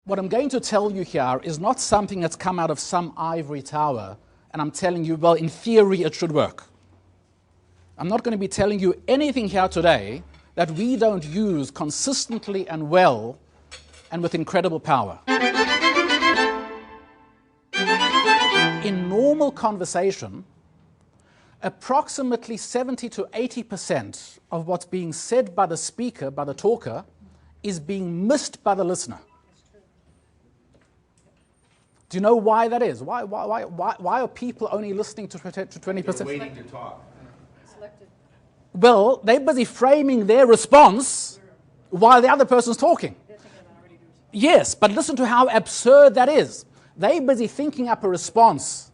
What I'm going to tell you here is not something that's come out of some ivory tower, and I'm telling you, well, in theory, it should work. I'm not going to be telling you anything here today that we don't use consistently and well and with incredible power. In normal conversation, approximately 70 to 80% of what's being said by the speaker, by the talker, is being missed by the listener. Do you know why that is? Why are people only listening to 20%? They're waiting to talk. Well, they're busy framing their response while the other person's talking. Yes, but listen to how absurd that is. They're busy thinking up a response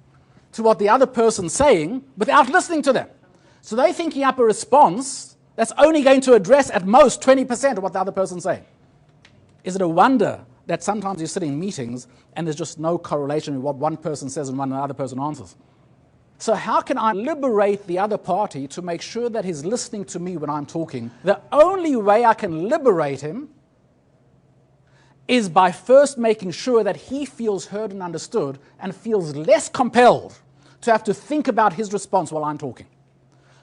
to what the other person's saying without listening to them. So they're thinking up a response that's only going to address at most 20% of what the other person's saying. Is it a wonder that sometimes you sit in meetings and there's just no correlation with what one person says and what another person answers? So how can I liberate the other party to make sure that he's listening to me when I'm talking? The only way I can liberate him is by first making sure that he feels heard and understood and feels less compelled to have to think about his response while I'm talking.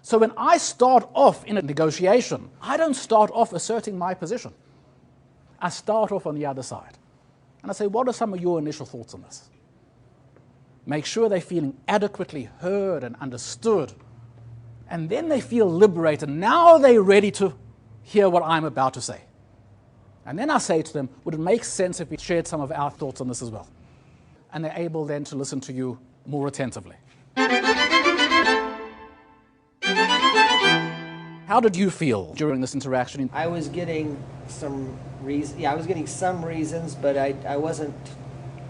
So when I start off in a negotiation, I don't start off asserting my position. I start off on the other side. And I say, what are some of your initial thoughts on this? Make sure they're feeling adequately heard and understood. And then they feel liberated. Now they're ready to hear what I'm about to say. And then I say to them, would it make sense if we shared some of our thoughts on this as well? And they're able then to listen to you more attentively. How did you feel during this interaction? I was getting some reasons, but I wasn't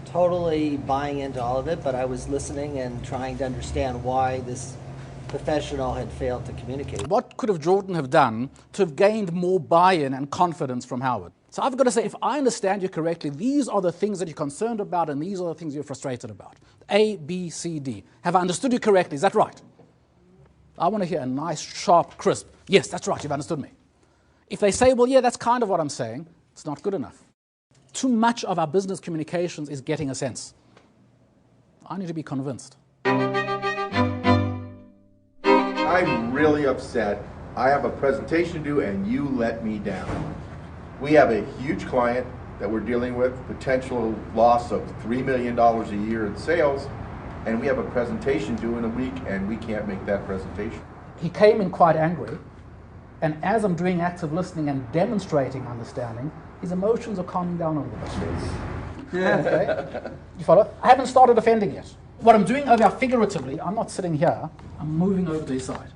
totally buying into all of it, but I was listening and trying to understand why this professional had failed to communicate. What could Jordan have done to have gained more buy-in and confidence from Howard? So I've got to say, if I understand you correctly, these are the things that you're concerned about and these are the things you're frustrated about. A, B, C, D. Have I understood you correctly? Is that right? I want to hear a nice, sharp, crisp, yes, that's right, you've understood me. If they say, well, yeah, that's kind of what I'm saying, it's not good enough. Too much of our business communications is getting a sense. I need to be convinced. I'm really upset. I have a presentation to do and you let me down. We have a huge client that we're dealing with, potential loss of $3 million a year in sales, and we have a presentation due in a week and we can't make that presentation. He came in quite angry, and as I'm doing active listening and demonstrating understanding, his emotions are calming down a little bit. Yeah. Okay? You follow? I haven't started offending yet. What I'm doing over here figuratively, I'm not sitting here, I'm moving over to his side.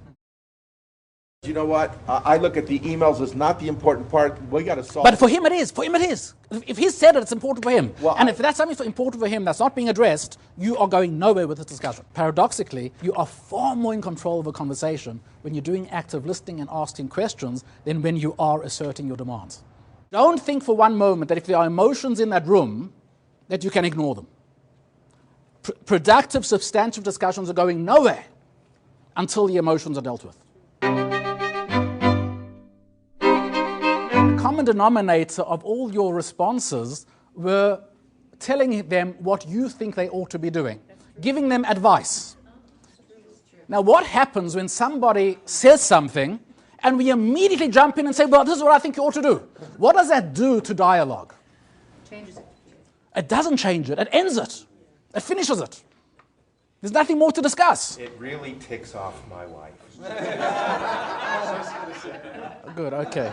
You know what? I look at the emails as not the important part. We got to solve. But for him it is. For him it is. If he said it, it's important for him. Well, and if that's something important for him that's not being addressed, you are going nowhere with this discussion. Paradoxically, you are far more in control of a conversation when you're doing active listening and asking questions than when you are asserting your demands. Don't think for one moment that if there are emotions in that room, that you can ignore them. Productive, substantive discussions are going nowhere until the emotions are dealt with. The common denominator of all your responses were telling them what you think they ought to be doing, giving them advice. Now, what happens when somebody says something and we immediately jump in and say, well, this is what I think you ought to do? What does that do to dialogue? Changes it. It doesn't change it. It ends it. It finishes it. There's nothing more to discuss. It really ticks off my wife. Good, okay.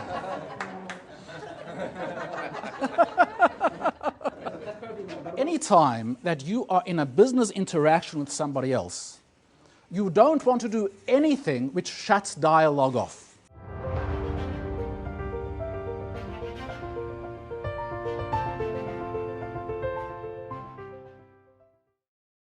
Anytime that you are in a business interaction with somebody else, you don't want to do anything which shuts dialogue off.